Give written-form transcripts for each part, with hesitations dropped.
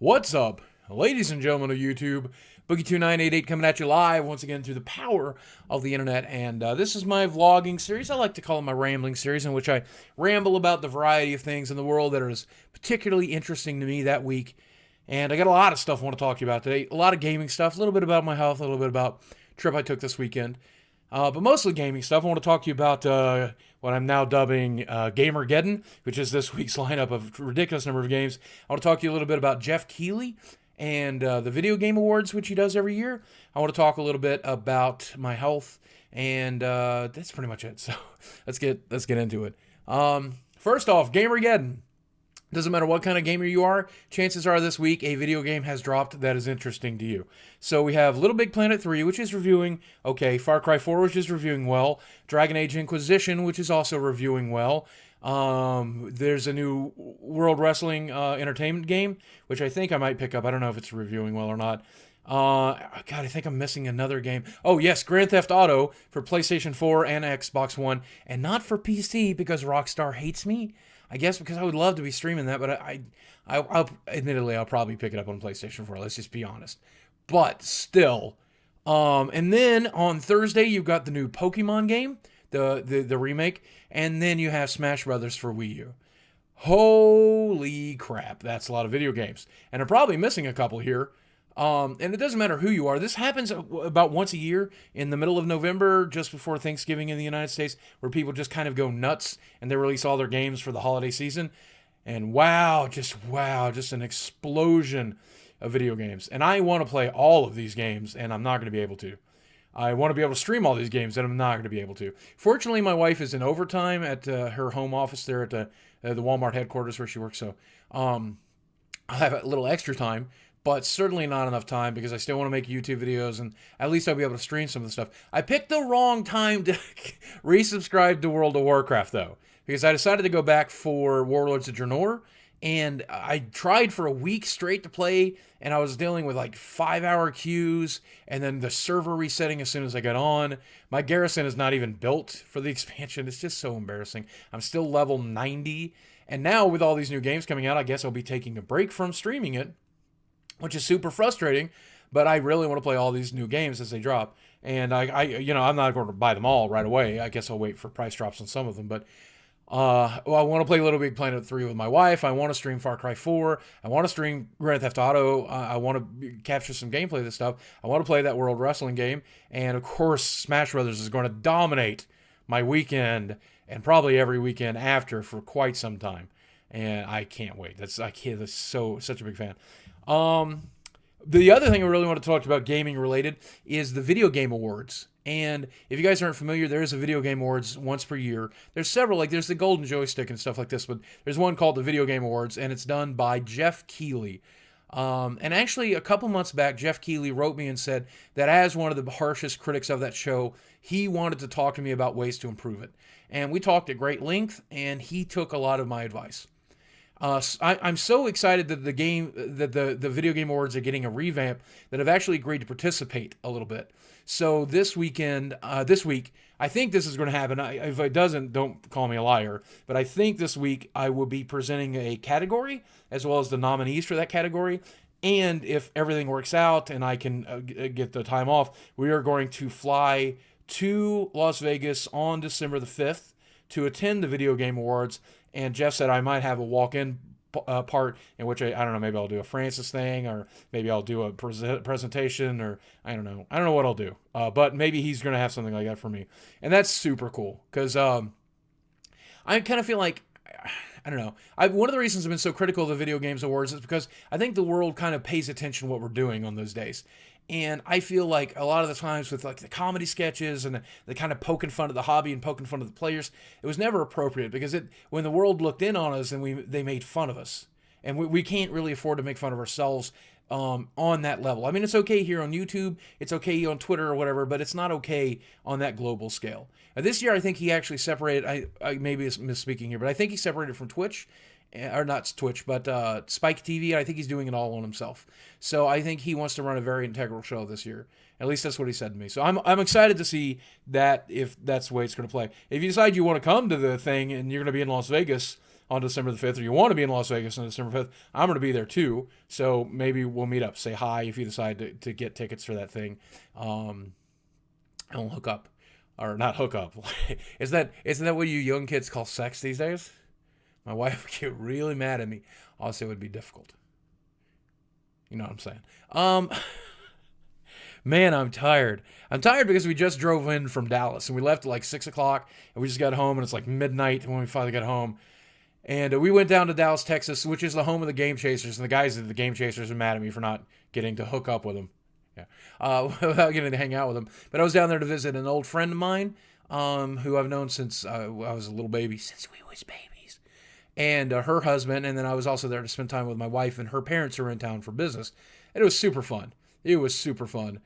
What's up, ladies and gentlemen of YouTube? Boogie2988 coming at you live once again through the power of the internet. And this is my vlogging series. I like to call it my rambling series, in which I ramble about the variety of things in the world that are particularly interesting to me that week. And I got a lot of stuff I want to talk to you about today. A lot of gaming stuff, a little bit about my health, a little bit about a trip I took this weekend. But mostly gaming stuff. I want to talk to you about what I'm now dubbing GamerGeddon, which is this week's lineup of a ridiculous number of games. I want to talk to you a little bit about Jeff Keighley and the Video Game Awards, which he does every year. I want to talk a little bit about my health, and that's pretty much it. So let's get into it. First off, GamerGeddon. Doesn't matter what kind of gamer you are, chances are this week a video game has dropped that is interesting to you. So we have Little Big Planet 3, which is reviewing okay, Far Cry 4, which is reviewing well, Dragon Age Inquisition, which is also reviewing well. There's a new World Wrestling Entertainment game, which I think I might pick up. I don't know if it's reviewing well or not. God, I think I'm missing another game. Oh, yes, Grand Theft Auto for PlayStation 4 and Xbox One, and not for PC because Rockstar hates me. I guess because I would love to be streaming that, but I'll admittedly, I'll probably pick it up on PlayStation 4. Let's just be honest. But still, and then on Thursday you've got the new Pokemon game, the remake, and then you have Smash Brothers for Wii U. Holy crap, that's a lot of video games, and I'm probably missing a couple here. And it doesn't matter who you are. This happens about once a year in the middle of November, just before Thanksgiving in the United States, where people just kind of go nuts and they release all their games for the holiday season. And wow, just an explosion of video games. And I want to play all of these games, and I'm not going to be able to. I want to be able to stream all these games, and I'm not going to be able to. Fortunately, my wife is in overtime at her home office there at the Walmart headquarters where she works, so I'll have a little extra time. But certainly not enough time because I still want to make YouTube videos, and at least I'll be able to stream some of the stuff. I picked the wrong time to resubscribe to World of Warcraft, though, because I decided to go back for Warlords of Draenor, and I tried for a week straight to play, and I was dealing with like 5-hour queues, and then the server resetting as soon as I got on. My garrison is not even built for the expansion. It's just so embarrassing. I'm still level 90, and now with all these new games coming out, I guess I'll be taking a break from streaming it, which is super frustrating, but I really want to play all these new games as they drop. And I'm not going to buy them all right away. I guess I'll wait for price drops on some of them. But I want to play Little Big Planet 3 with my wife. I want to stream Far Cry 4. I want to stream Grand Theft Auto. I want to capture some gameplay of this stuff. I want to play that World Wrestling game. And of course, Smash Brothers is going to dominate my weekend and probably every weekend after for quite some time. And I can't wait. That's such a big fan. The other thing I really want to talk about gaming related is the Video Game Awards. And if you guys aren't familiar, there is a Video Game Awards once per year. There's several, like there's the Golden Joystick and stuff like this, but there's one called the Video Game Awards, and it's done by Jeff Keighley. And actually, a couple months back, Jeff Keighley wrote me and said that as one of the harshest critics of that show, he wanted to talk to me about ways to improve it. And we talked at great length, and he took a lot of my advice. I'm so excited that the Video Game Awards are getting a revamp that I've actually agreed to participate a little bit. So this week, I think this is going to happen. If it doesn't, don't call me a liar. But I think this week I will be presenting a category as well as the nominees for that category. And if everything works out and I can get the time off, we are going to fly to Las Vegas on December the 5th to attend the Video Game Awards. And Jeff said I might have a walk-in part in which I don't know, maybe I'll do a Francis thing, or maybe I'll do a presentation, or I don't know what I'll do. But maybe he's going to have something like that for me. And that's super cool because I kind of feel like, I don't know. One of the reasons I've been so critical of the Video Games Awards is because I think the world kind of pays attention to what we're doing on those days. And I feel like a lot of the times with like the comedy sketches and the kind of poking fun at the hobby and poking fun at the players, it was never appropriate because when the world looked in on us and they made fun of us. And we can't really afford to make fun of ourselves on that level. I mean, it's okay here on YouTube, it's okay on Twitter or whatever, but it's not okay on that global scale. This year, I think he actually separated, I maybe misspeaking here, but I think he separated from Twitch, or not Twitch, but Spike TV. I think he's doing it all on himself. So I think he wants to run a very integral show this year. At least that's what he said to me. So I'm excited to see that if that's the way it's going to play. If you decide you want to come to the thing and you're going to be in Las Vegas on December the 5th, or you want to be in Las Vegas on December 5th, I'm going to be there too. So maybe we'll meet up. Say hi if you decide to get tickets for that thing. And we'll hook up. Or not hook up. Isn't that what you young kids call sex these days? My wife would get really mad at me. Also, it would be difficult. You know what I'm saying? Man, I'm tired. I'm tired because we just drove in from Dallas and we left at like 6 o'clock and we just got home and it's like midnight when we finally got home. And we went down to Dallas, Texas, which is the home of the Game Chasers. And the guys at the Game Chasers are mad at me for not getting to hook up with them. Yeah. Without getting to hang out with them. But I was down there to visit an old friend of mine who I've known since I was a little baby, since we was babies. And her husband. And then I was also there to spend time with my wife and her parents who were in town for business. And it was super fun. It was super fun.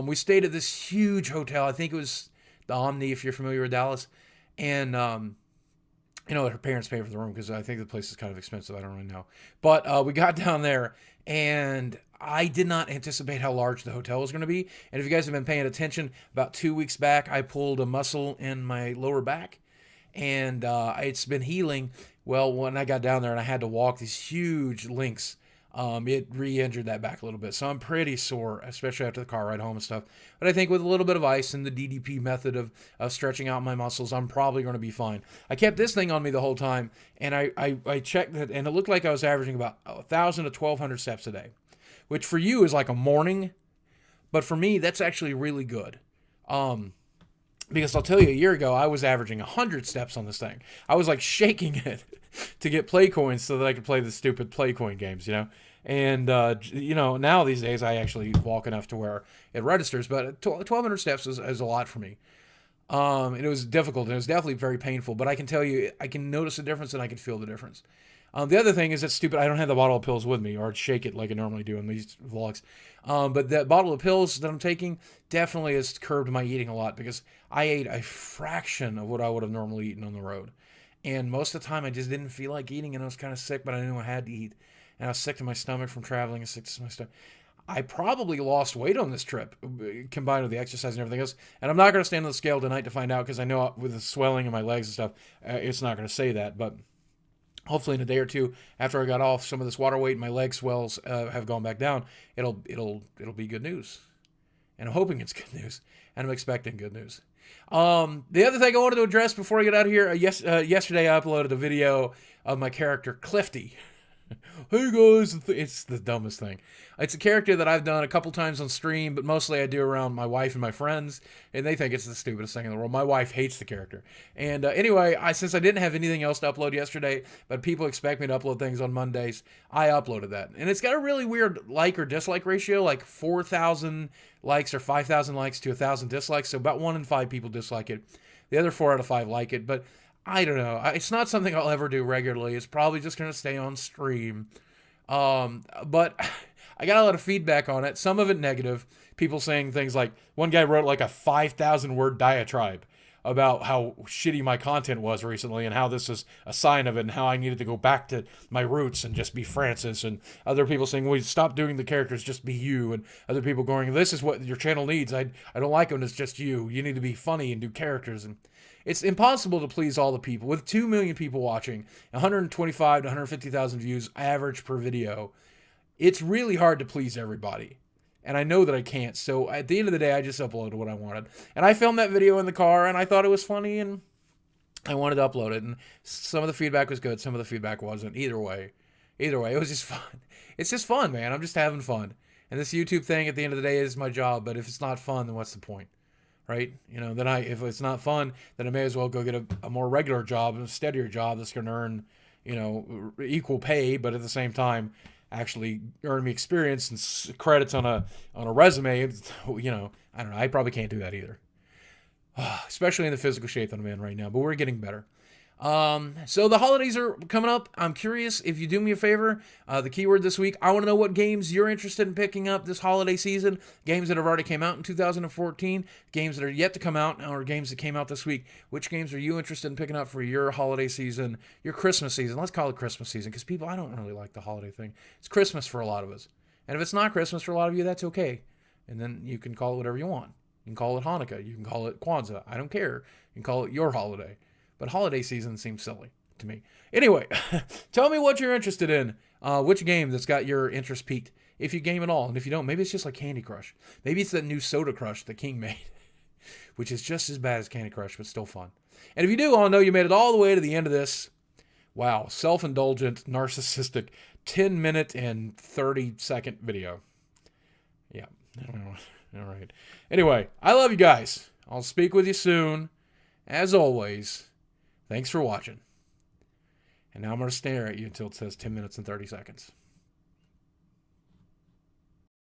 We stayed at this huge hotel. I think it was the Omni, if you're familiar with Dallas. And, her parents paid for the room because I think the place is kind of expensive. I don't really know. But we got down there, and I did not anticipate how large the hotel was going to be. And if you guys have been paying attention, about 2 weeks back, I pulled a muscle in my lower back. And it's been healing. Well, when I got down there and I had to walk these huge links, it re-injured that back a little bit. So I'm pretty sore, especially after the car ride home and stuff. But I think with a little bit of ice and the DDP method of stretching out my muscles, I'm probably going to be fine. I kept this thing on me the whole time, and I checked it, and it looked like I was averaging about 1,000 to 1,200 steps a day, which for you is like a morning, but for me, that's actually really good. Because I'll tell you, a year ago, I was averaging 100 steps on this thing. I was like shaking it to get play coins so that I could play the stupid play coin games, And, now these days I actually walk enough to where it registers, but 1,200 steps is a lot for me. It was difficult, and it was definitely very painful, but I can tell you, I can notice the difference, and I can feel the difference. The other thing is it's stupid. I don't have the bottle of pills with me, or I'd shake it like I normally do in these vlogs. But that bottle of pills that I'm taking definitely has curbed my eating a lot because I ate a fraction of what I would have normally eaten on the road. And most of the time I just didn't feel like eating, and I was kind of sick, but I knew I had to eat. And I was sick to my stomach from traveling and sick to my stomach. I probably lost weight on this trip, combined with the exercise and everything else. And I'm not going to stand on the scale tonight to find out because I know with the swelling in my legs and stuff, it's not going to say that. But hopefully in a day or two after I got off some of this water weight and my leg swells have gone back down, it'll be good news. And I'm hoping it's good news. And I'm expecting good news. The other thing I wanted to address before I get out of here, yesterday I uploaded a video of my character Clifty. Hey guys, it's the dumbest thing. It's a character that I've done a couple times on stream, but mostly I do around my wife and my friends, and they think it's the stupidest thing in the world. My wife hates the character. And anyway, since I didn't have anything else to upload yesterday, but people expect me to upload things on Mondays, I uploaded that. And it's got a really weird like or dislike ratio, like 4,000 likes or 5,000 likes to 1,000 dislikes, so about 1 in 5 people dislike it. The other 4 out of 5 like it, but I don't know. It's not something I'll ever do regularly. It's probably just going to stay on stream. But I got a lot of feedback on it. Some of it negative. People saying things like, one guy wrote like a 5,000 word diatribe about how shitty my content was recently and how this is a sign of it and how I needed to go back to my roots and just be Francis. And other people saying, well, stop doing the characters, just be you. And other people going, this is what your channel needs. I don't like when it's just you. You need to be funny and do characters. And it's impossible to please all the people. With 2 million people watching, 125 to 150,000 views average per video, it's really hard to please everybody. And I know that I can't. So at the end of the day, I just uploaded what I wanted. And I filmed that video in the car, and I thought it was funny, and I wanted to upload it. And some of the feedback was good. Some of the feedback wasn't. Either way, it was just fun. It's just fun, man. I'm just having fun. And this YouTube thing, at the end of the day, is my job. But if it's not fun, then what's the point? Right? Then if it's not fun, then I may as well go get a more regular job, a steadier job that's going to earn, equal pay, but at the same time, actually earn me experience and credits on a resume. I don't know. I probably can't do that either, especially in the physical shape that I'm in right now. But we're getting better. So the holidays are coming up. I'm curious if you do me a favor, the keyword this week, I want to know what games you're interested in picking up this holiday season, games that have already came out in 2014, games that are yet to come out, or games that came out this week. Which games are you interested in picking up for your holiday season, your Christmas season? Let's call it Christmas season, because I don't really like the holiday thing. It's Christmas for a lot of us. And if it's not Christmas for a lot of you, that's okay. And then you can call it whatever you want. You can call it Hanukkah. You can call it Kwanzaa. I don't care. You can call it your holiday. But holiday season seems silly. to me. Anyway, tell me what you're interested in. Which game that's got your interest peaked, if you game at all. And if you don't, maybe it's just like Candy Crush. Maybe it's that new Soda Crush that King made, which is just as bad as Candy Crush, but still fun. And if you do, I'll know you made it all the way to the end of this. Wow, self-indulgent, narcissistic, 10-minute and 30-second video. Yeah, all right. Anyway, I love you guys. I'll speak with you soon. As always, thanks for watching. And now I'm going to stare at you until it says 10 minutes and 30 seconds.